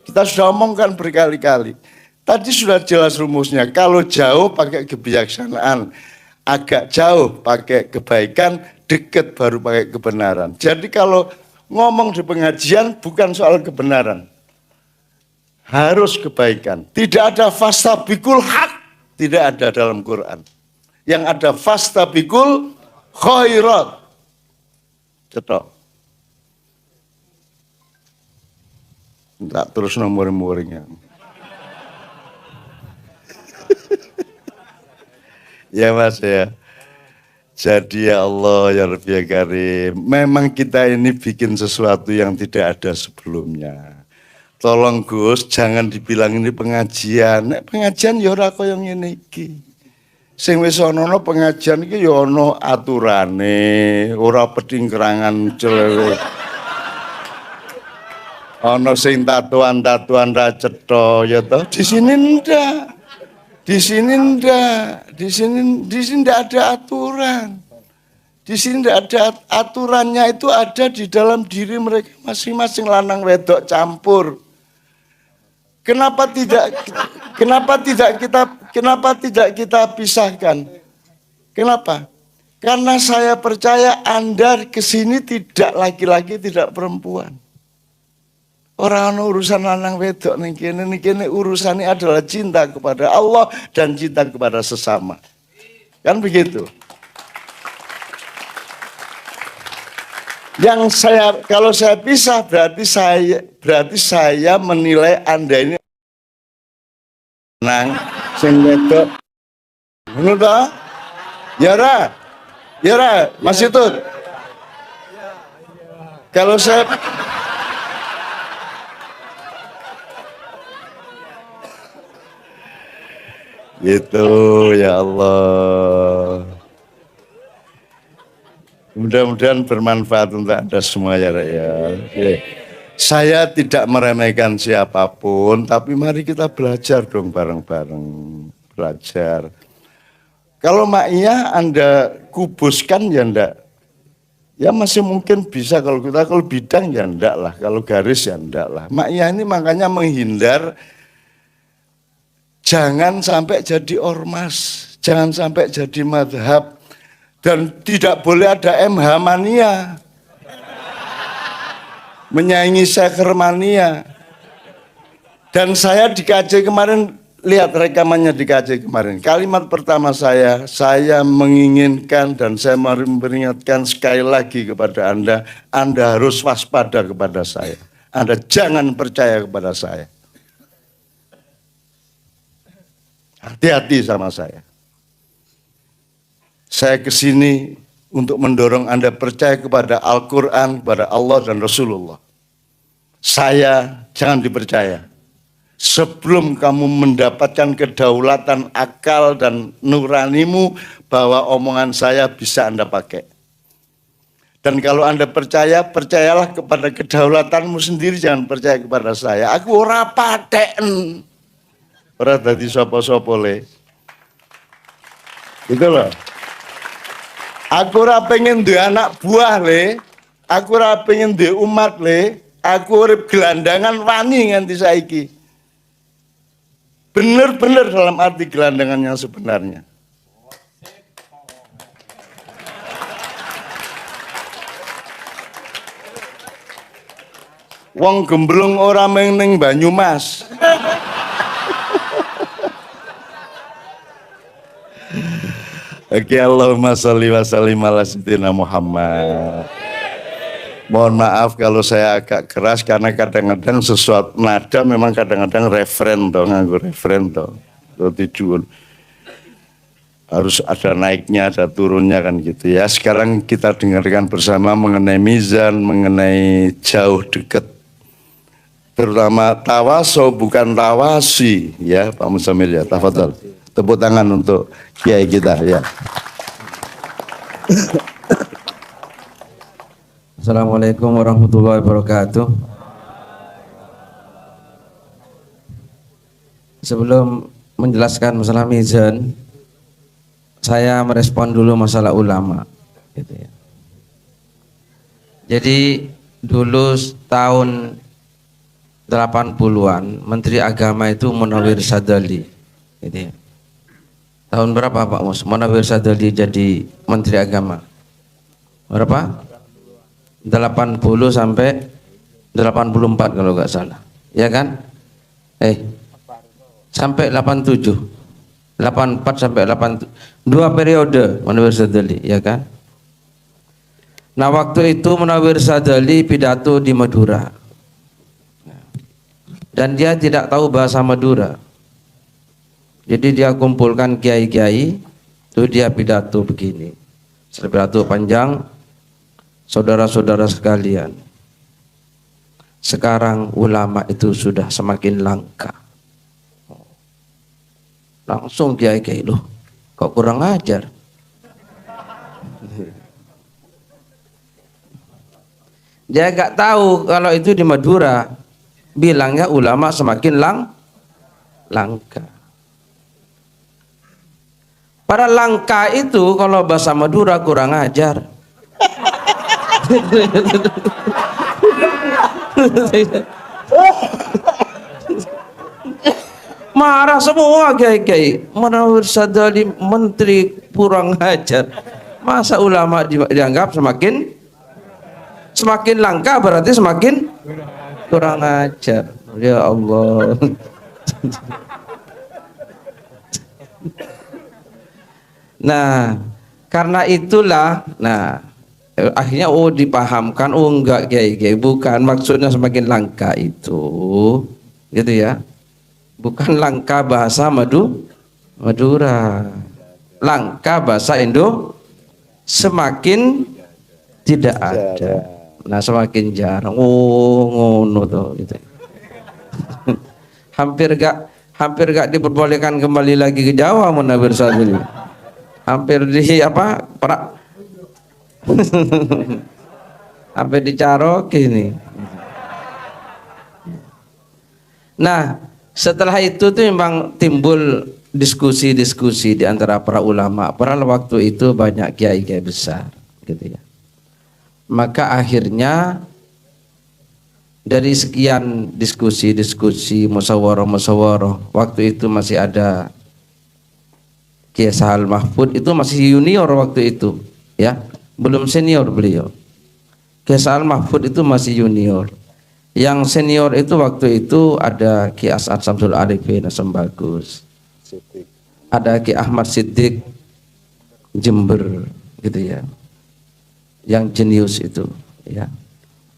Kita sudah omongkan berkali-kali. Tadi sudah jelas rumusnya, kalau jauh pakai kebijaksanaan, agak jauh pakai kebaikan, dekat baru pakai kebenaran. Jadi kalau ngomong di pengajian bukan soal kebenaran, harus kebaikan. Tidak ada fastabikul haq, tidak ada dalam Quran. Yang ada fastabikul khairat. Cetok. Tak terus nomor-nomornya. Ya Mas ya. Jadi ya Allah ya Rabbi ya Karim, memang kita ini bikin sesuatu yang tidak ada sebelumnya. Tolong Gus, jangan dibilang ini pengajian. Nek pengajian ya ora kaya ngene iki. Sing wis ana pengajian iki ya ana aturane, ora petingkerangan celewe. Ana sing tatuan-tatuan ra cetha ya toh. Di sini ndak. Di sini ndak. Di sini ndak ada aturan. Di sini ndak ada aturannya, itu ada di dalam diri mereka masing-masing, lanang wedok campur. Kenapa tidak kita pisahkan? Kenapa? Karena saya percaya Anda kesini tidak laki-laki, tidak perempuan. Orang urusan lanang wedok ning kene urusannya adalah cinta kepada Allah dan cinta kepada sesama. Kan begitu? Kalau saya pisah berarti saya menilai Anda ini nang sing wedok. Ngono ta? Ya ra. Ya ra, Mas Yutut. Kalau saya Gitu ya Allah. Mudah-mudahan bermanfaat untuk Anda semua ya rakyat. Oke. Saya tidak meremehkan siapapun, tapi mari kita belajar dong bareng-bareng. Belajar. Kalau Ma'iyah Anda kubuskan ya enggak. Ya masih mungkin bisa kalau kita, kalau bidang ya enggak lah, kalau garis ya enggak lah. Ma'iyah ini makanya menghindar, jangan sampai jadi ormas, jangan sampai jadi madhab, dan tidak boleh ada MH mania, menyaingi seker mania. Dan saya di KJ kemarin, lihat rekamannya di KJ kemarin. Kalimat pertama saya menginginkan dan saya memperingatkan sekali lagi kepada Anda harus waspada kepada saya. Anda jangan percaya kepada saya. Hati-hati sama saya. Saya kesini untuk mendorong Anda percaya kepada Al-Quran, kepada Allah dan Rasulullah. Saya jangan dipercaya. Sebelum kamu mendapatkan kedaulatan akal dan nuranimu, bahwa omongan saya bisa Anda pakai. Dan kalau Anda percaya, percayalah kepada kedaulatanmu sendiri, jangan percaya kepada saya. Aku ora paten. Ora dadi sapa-sapa le. Itu loh. Aku ora pengen duwe anak buah le. Aku ora pengen duwe umat le. Aku urip gelandangan wani nganti saiki. Bener-bener dalam arti gelandangan yang sebenarnya. Wong gemblung ora meng ning Banyumas. Oke, Allahumma sholli wa sallim ala sayyidina Muhammad. Mohon maaf kalau saya agak keras karena kadang-kadang sesuatu nada memang kadang-kadang referen toh, nganggo referen toh. Tujuan harus ada naiknya, ada turunnya kan gitu ya. Sekarang kita dengarkan bersama mengenai mizan, mengenai jauh dekat. Terutama tawaso bukan tawasi ya Pak Musamil ya. Tafadhol. Tepuk tangan untuk kiai kita ya. Assalamualaikum warahmatullahi wabarakatuh. Sebelum menjelaskan masalah mizan, saya merespon dulu masalah ulama. Gitu ya. Jadi dulu tahun 80-an Menteri Agama itu Munawir Sadali. Gitu ya. Tahun berapa Pak Mus? Munawir Sadali jadi Menteri Agama. Berapa? 80 sampai 84 kalau nggak salah. Ya kan? Sampai 87. 84 sampai 87. 2 periode Munawir Sadali, ya kan? Nah, waktu itu Munawir Sadali pidato di Madura. Dan dia tidak tahu bahasa Madura. Jadi dia kumpulkan kiai-kiai, itu dia pidato begini. Pidato panjang, saudara-saudara sekalian. Sekarang ulama itu sudah semakin langka. Langsung kiai-kiai, loh, kok kurang ajar. Dia nggak tahu kalau itu di Madura, bilangnya ulama semakin langka. Para langka itu kalau bahasa Madura kurang ajar. Marah semua kiai-kiai. Munawir Sadali menteri kurang ajar. Masa ulama dianggap semakin langka berarti semakin kurang ajar. Ya Allah. Nah, karena itulah, akhirnya dipahamkan, enggak kiai, bukan maksudnya semakin langka itu, gitu ya, bukan langka bahasa Madura, langka bahasa Indo semakin tidak ada, nah semakin jarang, ngono tuh, gitu. hampir gak diperbolehkan kembali lagi ke Jawa Munawir Sadali. Hampir di apa? Hampir dicarok ini. Nah, setelah itu tuh memang timbul diskusi-diskusi di antara para ulama. Padahal waktu itu banyak kiai-kiai besar, gitu ya. Maka akhirnya dari sekian diskusi-diskusi, musyawarah-musyawarah, waktu itu masih ada Kiai Sahal Mahfud, itu masih junior waktu itu, ya, belum senior beliau. Kiai Sahal Mahfud itu masih junior. Yang senior itu waktu itu ada Ki As'ad Samsul Arifin Asam Bagus, ada Ki Ahmad Siddiq Jember, gitu ya, yang jenius itu, ya.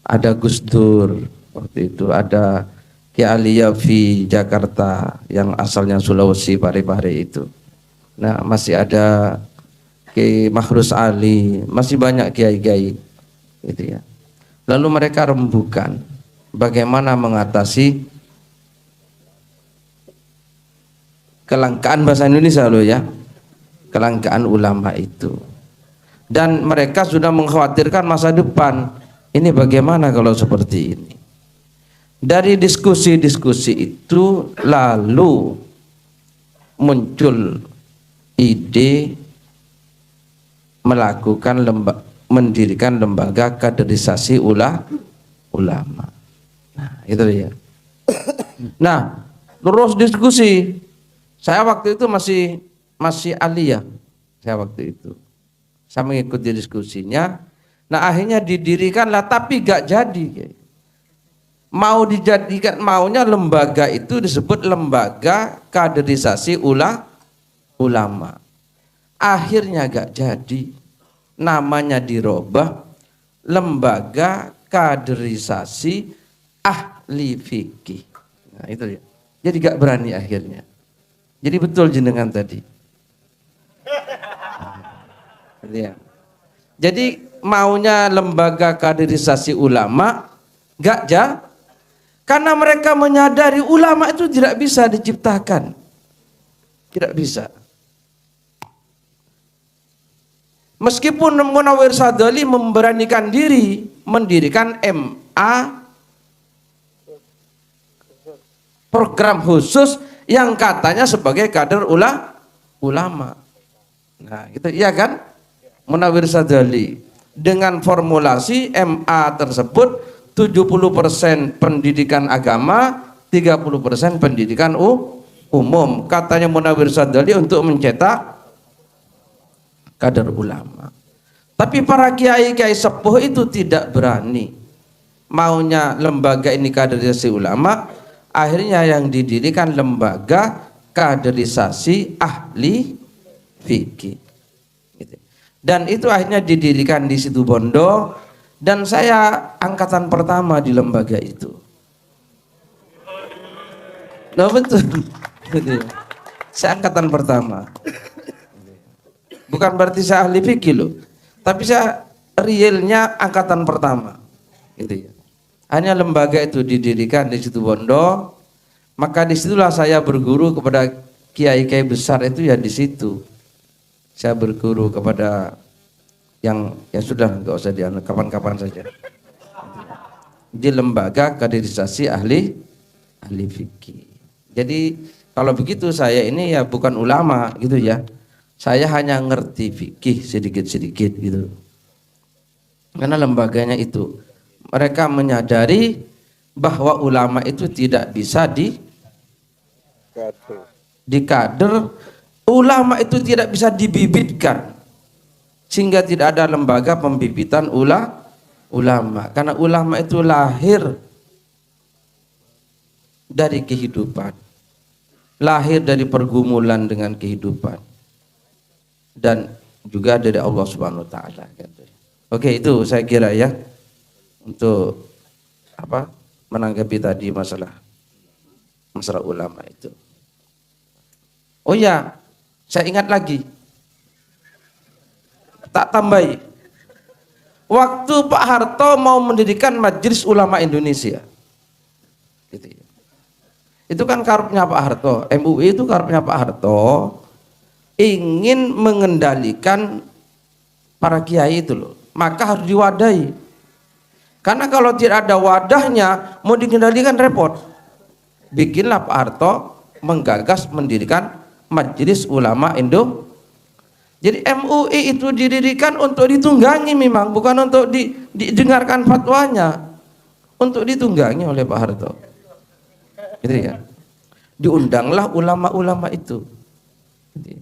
Ada Gus Dur waktu itu, ada Ki Ali Yafi Jakarta yang asalnya Sulawesi Parepare itu. Nah, masih ada Ki Mahrus Ali, masih banyak kiai-kiai, gitu ya. Lalu mereka rembukan bagaimana mengatasi kelangkaan bahasa Indonesia loh ya, kelangkaan ulama itu. Dan mereka sudah mengkhawatirkan masa depan. Ini bagaimana kalau seperti ini? Dari diskusi-diskusi itu lalu muncul ide mendirikan lembaga kaderisasi ulama. Nah, itu dia. Nah, terus diskusi. Saya waktu itu masih aliyah. Saya waktu itu. Saya mengikuti diskusinya. Nah, akhirnya didirikanlah, tapi gak jadi. Mau dijadikan, maunya lembaga itu disebut lembaga kaderisasi ulama. Akhirnya gak jadi. Namanya dirubah lembaga kaderisasi ahli fikih. Nah, itu dia. Jadi gak berani akhirnya. Jadi betul jenengan tadi. Ya. Jadi maunya lembaga kaderisasi ulama gak jadi. Karena mereka menyadari ulama itu tidak bisa diciptakan. Tidak bisa. Meskipun Munawir Sadali memberanikan diri mendirikan MA, program khusus yang katanya sebagai kader ulama. Nah, itu iya kan? Munawir Sadali dengan formulasi MA tersebut 70% pendidikan agama, 30% pendidikan umum. Katanya Munawir Sadali untuk mencetak kader ulama. Tapi para kiai-kiai sepuh itu tidak berani. Maunya lembaga ini kaderisasi ulama, akhirnya yang didirikan lembaga kaderisasi ahli fikih. Gitu. Dan itu akhirnya didirikan di Situbondo, dan saya angkatan pertama di lembaga itu. Nah, betul. Saya angkatan pertama. Bukan berarti saya ahli fikih loh, tapi saya realnya angkatan pertama. Gitu ya. Hanya lembaga itu didirikan di Situbondo, maka disitulah saya berguru kepada kiai-kiai besar itu ya di situ. Saya berguru kepada yang ya sudah nggak usah dianu, kapan-kapan saja. Di lembaga kaderisasi ahli fikih. Jadi kalau begitu saya ini ya bukan ulama gitu ya. Saya hanya ngerti fikih sedikit-sedikit gitu. Karena lembaganya itu mereka menyadari bahwa ulama itu tidak bisa dikader, ulama itu tidak bisa dibibitkan. Sehingga tidak ada lembaga pembibitan ulama. Karena ulama itu lahir dari kehidupan. Lahir dari pergumulan dengan kehidupan. Dan juga dari Allah Subhanahu wa taala. Oke, itu saya kira ya. Untuk menanggapi tadi masalah ulama itu. Oh ya, saya ingat lagi. Tak tambahi. Waktu Pak Harto mau mendirikan Majelis Ulama Indonesia. Gitu ya. Itu kan karepnya Pak Harto. MUI itu karepnya Pak Harto ingin mengendalikan para kiai itu loh. Maka harus diwadahi. Karena kalau tidak ada wadahnya, mau dikendalikan repot. Bikinlah Pak Harto menggagas mendirikan Majelis Ulama Indo. Jadi MUI itu didirikan untuk ditunggangi memang, bukan untuk didengarkan fatwanya. Untuk ditunggangi oleh Pak Harto. Gitu ya. Diundanglah ulama-ulama itu. Gitu ya.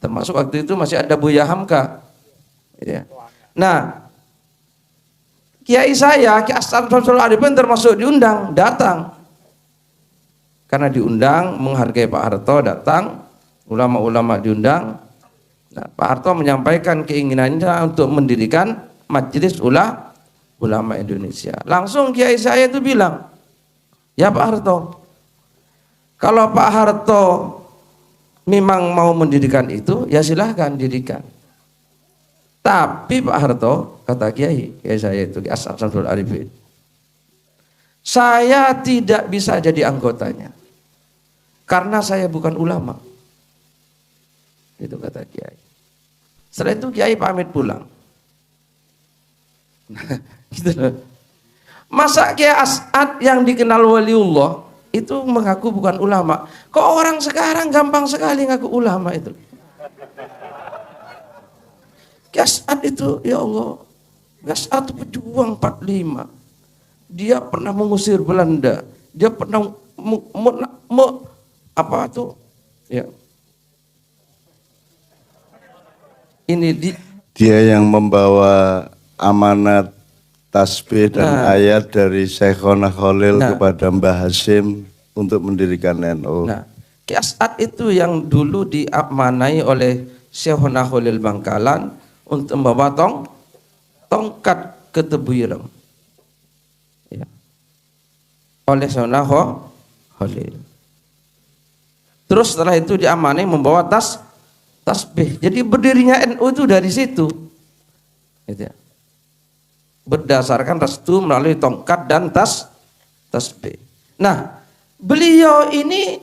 Termasuk waktu itu masih ada Buya Hamka. Gitu ya. Nah, kiai saya, Ki As'ad Syamsul Arifin termasuk diundang, datang. Karena diundang, menghargai Pak Harto, datang. Ulama-ulama diundang. Nah, Pak Harto menyampaikan keinginannya untuk mendirikan Majelis Ulama Indonesia. Langsung kiai saya itu bilang, ya Pak Harto, kalau Pak Harto memang mau mendirikan itu, ya silahkan dirikan. Tapi Pak Harto, kata kiai saya itu, Ki As'ad Syamsul Arifin, saya tidak bisa jadi anggotanya karena saya bukan ulama. Itu kata kiai. Setelah itu kiai pamit pulang. Gitu loh. Masa Kiai As'ad yang dikenal waliullah itu mengaku bukan ulama? Kok orang sekarang gampang sekali ngaku ulama itu? Kiai As'ad itu, ya Allah, Kiai As'ad pejuang 45. Dia pernah mengusir Belanda. Dia pernah apa tuh? Ya. Ini dia yang membawa amanat tasbih dan ayat dari Syekhona Khalil kepada Mbah Hasyim untuk mendirikan NU. Nah, Kiai As'ad itu yang dulu diamanai oleh Syekhona Khalil Bangkalan untuk membawa tongkat ke Tebu Ireng. Ya. Oleh Syekhona Khalil. Terus setelah itu diamanai membawa tasbih. Jadi berdirinya NU itu dari situ. Gitu ya. Berdasarkan restu melalui tongkat dan tasbih. Nah, beliau ini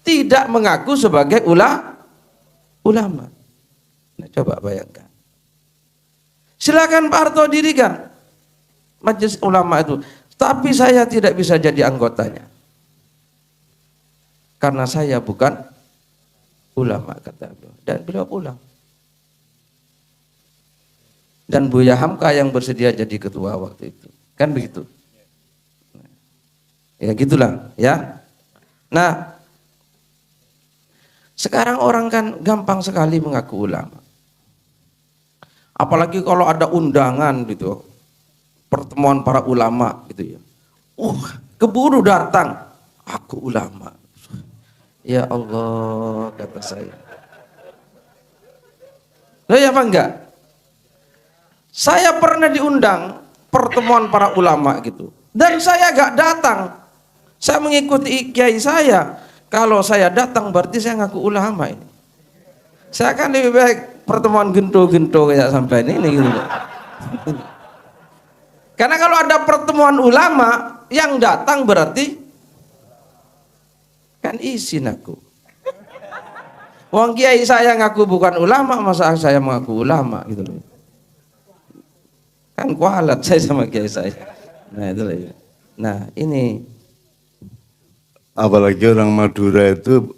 tidak mengaku sebagai ulama. Nah, coba bayangkan. Silakan Pak Harto dirikan majelis ulama itu, tapi saya tidak bisa jadi anggotanya karena saya bukan ulama, kata beliau. Dan beliau pulang. Dan Buya Hamka yang bersedia jadi ketua waktu itu. Kan begitu. Ya gitulah ya. Nah, sekarang orang kan gampang sekali mengaku ulama. Apalagi kalau ada undangan gitu. Pertemuan para ulama gitu ya. Keburu datang. Aku ulama. Ya Allah, kata saya. Loh ya apa enggak? Saya pernah diundang pertemuan para ulama gitu. Dan saya gak datang. Saya mengikuti kiai saya. Kalau saya datang berarti saya ngaku ulama ini. Saya kan lebih baik pertemuan gento-gento kayak sampai ini gitu. Karena kalau ada pertemuan ulama yang datang berarti kan izin aku. Wong kiai saya ngaku bukan ulama, masa saya mengaku ulama gitu loh. Kan kualat saya sama kiai saya. Nah itu lah. Nah ini apalagi orang Madura itu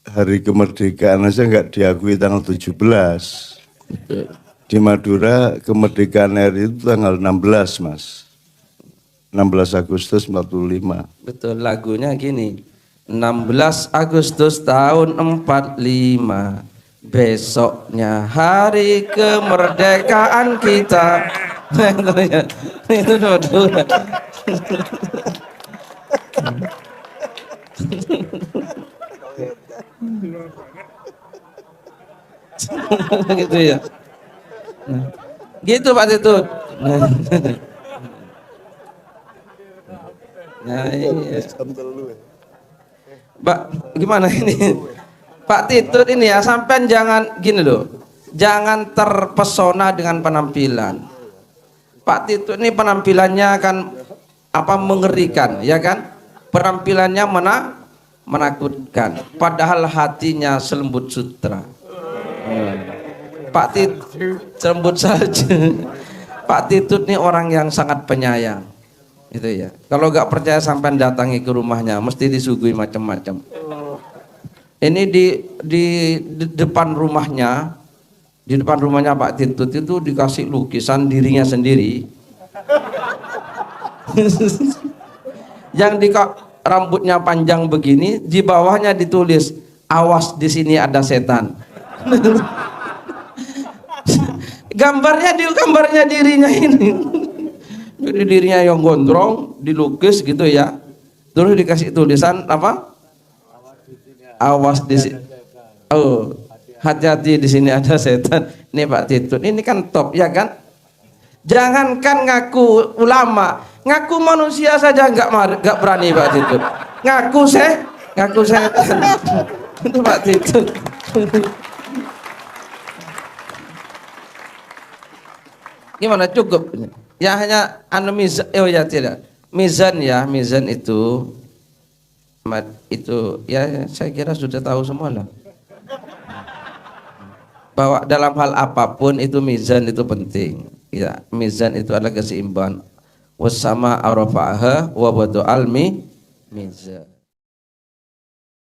hari kemerdekaan aja nggak diakui tanggal 17. Di Madura kemerdekaan RI itu tanggal 16, Mas. 16 Agustus 45. Betul, lagunya gini. 16 Agustus tahun 45. Besoknya hari kemerdekaan kita. Itu Madura. Gitu ya. Gitu Pak Titut. Nah, iya. Pak, gimana ini? Pak Titut ini ya, sampean jangan gini loh. Jangan terpesona dengan penampilan. Pak Titut ini penampilannya kan apa mengerikan, ya kan? Penampilannya menakutkan, padahal hatinya selembut sutra. Pak Titut selembut saja. Pak Titut ini orang yang sangat penyayang, itu ya. Kalau nggak percaya sampai datangi ke rumahnya, mesti disuguhi macam-macam. Ini di depan rumahnya, Pak Titut itu dikasih lukisan dirinya sendiri. Yang rambutnya panjang begini, di bawahnya ditulis, awas di sini ada setan. gambarnya dirinya ini. Jadi dirinya yang gondrong dilukis gitu ya. Terus dikasih tulisan apa? Awas di sini. Oh, hati-hati di sini ada setan. Ini Pak Titut. Ini kan top ya kan? Jangankan ngaku ulama, ngaku manusia saja nggak berani Pak Titut. Ngaku setan. Itu Pak Titut. Gimana, cukup? Ya hanya mizan, oh ya tidak. Mizan itu ya saya kira sudah tahu semua lah. Bahwa dalam hal apapun itu mizan itu penting. Ya, mizan itu adalah keseimbangan. Wasama arafa'aha wa wadu almi mizan.